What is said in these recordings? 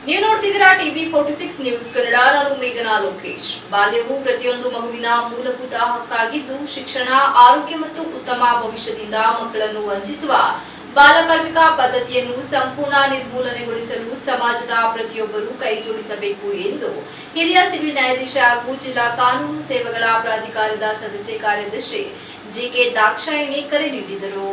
ನೀವು ನೋಡ್ತಿದ್ದೀರಾ TV 46 news Kannada. ನಾನು ಮೇಘನಾ ಲೋಕೇಶ್. ಬಾಲ್ಯವು ಪ್ರತಿಯೊಂದು ಮಗುವಿನ ಮೂಲಭೂತ ಹಕ್ಕಾಗಿದ್ದು, ಶಿಕ್ಷಣ, ಆರೋಗ್ಯ ಮತ್ತು ಉತ್ತಮ ಭವಿಷ್ಯದಿಂದ ಮಕ್ಕಳನ್ನು ವಂಚಿಸುವ ಬಾಲಕಾರ್ಮಿಕ ಪದ್ಧತಿಯನ್ನು ಸಂಪೂರ್ಣ ನಿರ್ಮೂಲನೆಗೊಳಿಸಲು ಸಮಾಜದ ಪ್ರತಿಯೊಬ್ಬರೂ ಕೈಜೋಡಿಸಬೇಕು ಎಂದು ಹಿರಿಯ ಸಿವಿಲ್ ನ್ಯಾಯಾಧೀಶ ಹಾಗೂ ಜಿಲ್ಲಾ ಕಾನೂನು ಸೇವೆಗಳ ಪ್ರಾಧಿಕಾರದ ಸದಸ್ಯ ಕಾರ್ಯದರ್ಶಿ ಜಿಕೆ ದಾಕ್ಷಾಯಿಣಿ ಕರೆ ನೀಡಿದರು.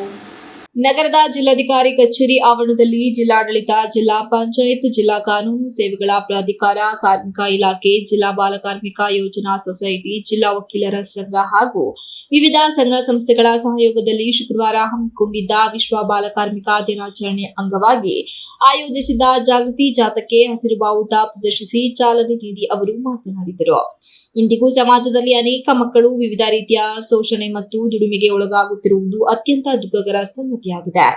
ನಗರದ ಜಿಲ್ಲಾಧಿಕಾರಿ ಕಚೇರಿ ಆವರಣದಲ್ಲಿ ಜಿಲ್ಲಾಡಳಿತ, ಜಿಲ್ಲಾ ಪಂಚಾಯತ್, ಜಿಲ್ಲಾ ಕಾನೂನು ಸೇವೆಗಳ ಪ್ರಾಧಿಕಾರ, ಕಾರ್ಮಿಕ ಇಲಾಖೆ, ಜಿಲ್ಲಾ ಬಾಲಕಾರ್ಮಿಕ ಯೋಜನಾ ಸೊಸೈಟಿ, ಜಿಲ್ಲಾ ವಕೀಲರ ಸಂಘ ಹಾಗೂ ವಿವಿಧ ಸಂಘ ಸಂಸ್ಥೆಗಳ ಸಹಯೋಗದಲ್ಲಿ ಶುಕ್ರವಾರ ಹಮ್ಮಿಕೊಂಡಿದ್ದ ವಿಶ್ವ ಬಾಲಕಾರ್ಮಿಕ ದಿನಾಚರಣೆ ಅಂಗವಾಗಿ ಆಯೋಜಿಸಿದ್ದ ಜಾಗೃತಿ ಜಾಥಾಕ್ಕೆ ಹಸಿರು ಬಾವುಟ ಪ್ರದರ್ಶಿಸಿ ಚಾಲನೆ ನೀಡಿ ಅವರು ಮಾತನಾಡಿದರು. ಇಂದಿಗೂ ಸಮಾಜದಲ್ಲಿ ಅನೇಕ ಮಕ್ಕಳು ವಿವಿಧ ರೀತಿಯ ಶೋಷಣೆ ಮತ್ತು ದುಡಿಮೆಗೆ ಒಳಗಾಗುತ್ತಿರುವುದು ಅತ್ಯಂತ ದುಃಖಕರ ಸಂಗತಿಯಾಗಿದೆ.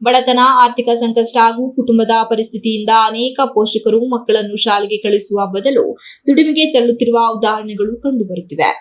ಬಡತನ, ಆರ್ಥಿಕ ಸಂಕಷ್ಟ ಹಾಗೂ ಕುಟುಂಬದ ಪರಿಸ್ಥಿತಿಯಿಂದ ಅನೇಕ ಪೋಷಕರು ಮಕ್ಕಳನ್ನು ಶಾಲೆಗೆ ಕಳುಹಿಸುವ ಬದಲು ದುಡಿಮೆಗೆ ತೆರಳುತ್ತಿರುವ ಉದಾಹರಣೆಗಳು ಕಂಡುಬರುತ್ತಿವೆ.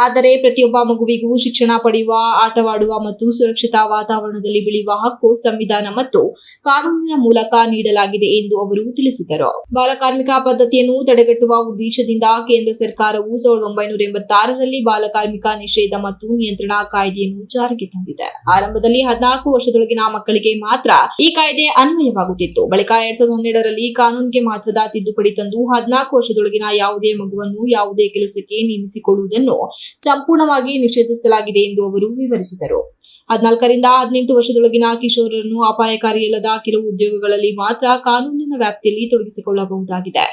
ಆದರೆ ಪ್ರತಿಯೊಬ್ಬ ಮಗುವಿಗೂ ಶಿಕ್ಷಣ ಪಡೆಯುವ, ಆಟವಾಡುವ ಮತ್ತು ಸುರಕ್ಷಿತ ವಾತಾವರಣದಲ್ಲಿ ಬೆಳೆಯುವ ಹಕ್ಕು ಸಂವಿಧಾನ ಮತ್ತು ಕಾನೂನಿನ ಮೂಲಕ ನೀಡಲಾಗಿದೆ ಎಂದು ಅವರು ತಿಳಿಸಿದರು. ಬಾಲಕಾರ್ಮಿಕ ಪದ್ಧತಿಯನ್ನು ತಡೆಗಟ್ಟುವ ಉದ್ದೇಶದಿಂದ ಕೇಂದ್ರ ಸರ್ಕಾರವು 1986ರಲ್ಲಿ ಬಾಲಕಾರ್ಮಿಕ ನಿಷೇಧ ಮತ್ತು ನಿಯಂತ್ರಣ ಕಾಯ್ದೆಯನ್ನು ಜಾರಿಗೆ ತಂದಿದೆ. ಆರಂಭದಲ್ಲಿ 14 ವರ್ಷದೊಳಗಿನ ಮಕ್ಕಳಿಗೆ ಮಾತ್ರ ಈ ಕಾಯ್ದೆ ಅನ್ವಯವಾಗುತ್ತಿತ್ತು. ಬಳಿಕ 2012ರಲ್ಲಿ ಕಾನೂನಿಗೆ ಮಹತ್ವದ ತಿದ್ದುಪಡಿ ತಂದು 14 ವರ್ಷದೊಳಗಿನ ಯಾವುದೇ ಮಗುವನ್ನು ಯಾವುದೇ ಕೆಲಸಕ್ಕೆ ನೇಮಿಸಿಕೊಳ್ಳುವುದನ್ನು ಸಂಪೂರ್ಣವಾಗಿ ನಿಷೇಧಿಸಲಾಗಿದೆ ಎಂದು ಅವರು ವಿವರಿಸಿದರು. 14ರಿಂದ 18 ವರ್ಷದೊಳಗಿನ ಕಿಶೋರರನ್ನು ಅಪಾಯಕಾರಿಯಲ್ಲದ ಕೆಲವು ಉದ್ಯೋಗಗಳಲ್ಲಿ ಮಾತ್ರ ಕಾನೂನಿನ ವ್ಯಾಪ್ತಿಯಲ್ಲಿ ತೊಡಗಿಸಿಕೊಳ್ಳಬಹುದಾಗಿದೆ.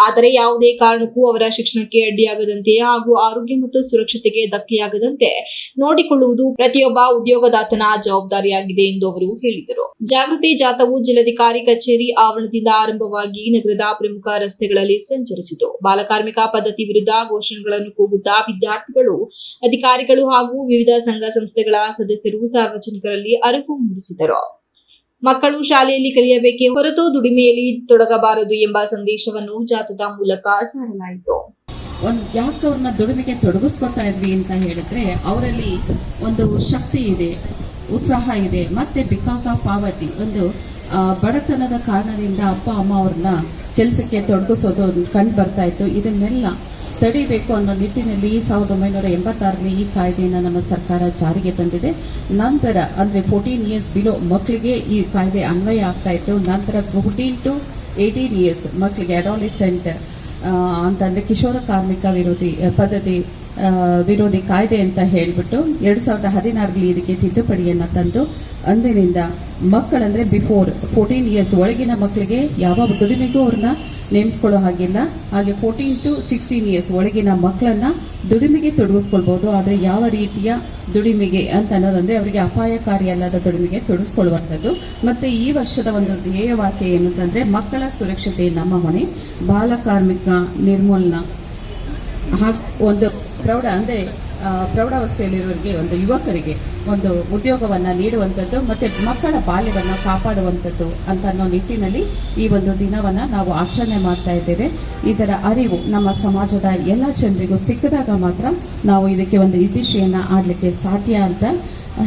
ಆದರೆ ಯಾವುದೇ ಕಾರಣಕ್ಕೂ ಅವರ ಶಿಕ್ಷಣಕ್ಕೆ ಅಡ್ಡಿಯಾಗದಂತೆ ಹಾಗೂ ಆರೋಗ್ಯ ಮತ್ತು ಸುರಕ್ಷತೆಗೆ ಧಕ್ಕೆಯಾಗದಂತೆ ನೋಡಿಕೊಳ್ಳುವುದು ಪ್ರತಿಯೊಬ್ಬ ಉದ್ಯೋಗದಾತನ ಜವಾಬ್ದಾರಿಯಾಗಿದೆ ಎಂದು ಅವರು ಹೇಳಿದರು. ಜಾಗೃತಿ ಜಾಥಾವು ಜಿಲ್ಲಾಧಿಕಾರಿ ಕಚೇರಿ ಆವರಣದಿಂದ ಆರಂಭವಾಗಿ ನಗರದ ಪ್ರಮುಖ ರಸ್ತೆಗಳಲ್ಲಿ ಸಂಚರಿಸಿತು. ಬಾಲಕಾರ್ಮಿಕ ಪದ್ಧತಿ ವಿರುದ್ಧ ಘೋಷಣೆಗಳನ್ನು ಕೂಗುತ್ತಾ ವಿದ್ಯಾರ್ಥಿಗಳು, ಅಧಿಕಾರಿಗಳು ಹಾಗೂ ವಿವಿಧ ಸಂಘ ಸಂಸ್ಥೆಗಳ ಸದಸ್ಯರು ಸಾರ್ವಜನಿಕರಲ್ಲಿ ಅರಿವು ಮೂಡಿಸಿದರು. ಮಕ್ಕಳು ಶಾಲೆಯಲ್ಲಿ ಕಲಿಯಬೇಕೇ ಹೊರತು ದುಡಿಮೆಯಲ್ಲಿ ತೊಡಗಬಾರದು ಎಂಬ ಸಂದೇಶವನ್ನು ಜಾಥಾದ ಮೂಲಕ ಸಾರಲಾಯಿತು. ಯಾಕೆ ಅವ್ರನ್ನ ದುಡಿಮೆಗೆ ತೊಡಗಿಸ್ಕೊತಾ ಇದ್ವಿ ಅಂತ ಹೇಳಿದ್ರೆ, ಅವರಲ್ಲಿ ಒಂದು ಶಕ್ತಿ ಇದೆ, ಉತ್ಸಾಹ ಇದೆ. ಮತ್ತೆ ಬಿಕಾಸ್ ಆಫ್ ಪಾವರ್ಟಿ, ಒಂದು ಬಡತನದ ಕಾರಣದಿಂದ ಅಪ್ಪ ಅಮ್ಮ ಅವ್ರನ್ನ ಕೆಲಸಕ್ಕೆ ತೊಡಗಿಸೋದು ಕಂಡು ಬರ್ತಾ ಇತ್ತು. ಇದನ್ನೆಲ್ಲ ತಡಿಬೇಕು ಅನ್ನೋ ನಿಟ್ಟಿನಲ್ಲಿ 1986ರಲ್ಲಿ ಈ ಕಾಯ್ದೆಯನ್ನು ನಮ್ಮ ಸರ್ಕಾರ ಜಾರಿಗೆ ತಂದಿದೆ. ನಂತರ ಅಂದರೆ 14 ಇಯರ್ಸ್ ಬಿಲೋ ಮಕ್ಕಳಿಗೆ ಈ ಕಾಯ್ದೆ ಅನ್ವಯ ಆಗ್ತಾ ಇತ್ತು. ನಂತರ 14 to 18 ಇಯರ್ಸ್ ಮಕ್ಕಳಿಗೆ ಅಡಾಲಿಸೆಂಟ್ ಅಂತಂದರೆ ಕಿಶೋರ ಕಾರ್ಮಿಕ ವಿರೋಧಿ ಪದ್ಧತಿ ವಿರೋಧಿ ಕಾಯ್ದೆ ಅಂತ ಹೇಳಿಬಿಟ್ಟು 2016ರಲ್ಲಿ ಇದಕ್ಕೆ ತಿದ್ದುಪಡಿಯನ್ನು ತಂದು ಅಂದಿನಿಂದ ಮಕ್ಕಳಂದರೆ ಬಿಫೋರ್ 14 ಇಯರ್ಸ್ ಒಳಗಿನ ಮಕ್ಕಳಿಗೆ ಯಾವ ದುಡಿಮೆಗೂ ಅವ್ರನ್ನ ನೇಮಿಸ್ಕೊಳ್ಳೋ ಹಾಗಿಲ್ಲ. ಹಾಗೆ 14 to 16 ಇಯರ್ಸ್ ಒಳಗಿನ ಮಕ್ಕಳನ್ನ ದುಡಿಮೆಗೆ ತೊಡಗಿಸ್ಕೊಳ್ಬಹುದು. ಆದರೆ ಯಾವ ರೀತಿಯ ದುಡಿಮೆಗೆ ಅಂತ ಅನ್ನೋದಂದ್ರೆ ಅವರಿಗೆ ಅಪಾಯಕಾರಿ ಅಲ್ಲದ ದುಡಿಮೆಗೆ ತೊಡಗಿಸ್ಕೊಳ್ಳುವಂಥದ್ದು. ಮತ್ತೆ ಈ ವರ್ಷದ ಒಂದು ಧ್ಯೇಯವಾಕ್ಯ ಏನಂತಂದ್ರೆ, ಮಕ್ಕಳ ಸುರಕ್ಷತೆ ನಮ್ಮ ಹೊಣೆ, ಬಾಲಕಾರ್ಮಿಕ ನಿರ್ಮೂಲನ. ಒಂದು ಪ್ರೌಢಾವಸ್ಥೆಯಲ್ಲಿರೋರಿಗೆ, ಒಂದು ಯುವಕರಿಗೆ ಒಂದು ಉದ್ಯೋಗವನ್ನು ನೀಡುವಂಥದ್ದು ಮತ್ತು ಮಕ್ಕಳ ಬಾಲ್ಯವನ್ನು ಕಾಪಾಡುವಂಥದ್ದು ಅಂತ ಅನ್ನೋ ನಿಟ್ಟಿನಲ್ಲಿ ಈ ಒಂದು ದಿನವನ್ನು ನಾವು ಆಚರಣೆ ಮಾಡ್ತಾ ಇದ್ದೇವೆ. ಇದರ ಅರಿವು ನಮ್ಮ ಸಮಾಜದ ಎಲ್ಲ ಜನರಿಗೂ ಸಿಕ್ಕಿದಾಗ ಮಾತ್ರ ನಾವು ಇದಕ್ಕೆ ಒಂದು ಇತಿಶ್ರೀಯನ್ನು ಆಡಲಿಕ್ಕೆ ಸಾಧ್ಯ ಅಂತ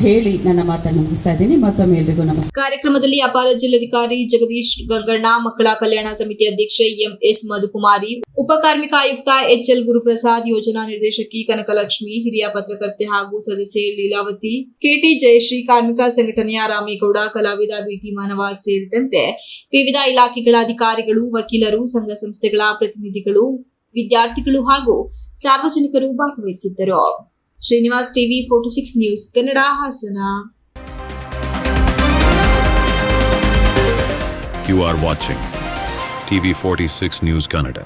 ಹೇಳಿ ನನ್ನ ಮಾತನ್ನು ಮುಗಿಸ್ತಾ ಇದ್ದೀನಿ. ಮತ್ತೊಮ್ಮೆ ಎಲ್ರಿಗೂ ನಮಸ್ಕಾರ. ಕಾರ್ಯಕ್ರಮದಲ್ಲಿ ಅಪರ ಜಿಲ್ಲಾಧಿಕಾರಿ ಜಗದೀಶ್ ಗಂಗಣ್ಣ, ಮಕ್ಕಳ ಕಲ್ಯಾಣ ಸಮಿತಿ ಅಧ್ಯಕ್ಷೆ ಎಂಎಸ್ ಮಧುಕುಮಾರಿ, ಉಪ ಕಾರ್ಮಿಕ ಆಯುಕ್ತ ಎಚ್ಎಲ್ ಗುರುಪ್ರಸಾದ್, ಯೋಜನಾ ನಿರ್ದೇಶಕಿ ಕನಕಲಕ್ಷ್ಮಿ, ಹಿರಿಯ ಪತ್ರಕರ್ತೆ ಹಾಗೂ ಸದಸ್ಯೆ ಲೀಲಾವತಿ, ಕೆಟಿ ಜಯಶ್ರೀ, ಕಾರ್ಮಿಕ ಸಂಘಟನೆಯ ರಾಮೇಗೌಡ, ಕಲಾವಿದ ಬಿಟಿ ಮಾನವ ಸೇರಿದಂತೆ ವಿವಿಧ ಇಲಾಖೆಗಳ ಅಧಿಕಾರಿಗಳು, ವಕೀಲರು, ಸಂಘ ಸಂಸ್ಥೆಗಳ ಪ್ರತಿನಿಧಿಗಳು, ವಿದ್ಯಾರ್ಥಿಗಳು ಹಾಗೂ ಸಾರ್ವಜನಿಕರು ಭಾಗವಹಿಸಿದ್ದರು. Srinivas, TV 46 news Kannada, Hassan. You are watching TV 46 News Kannada.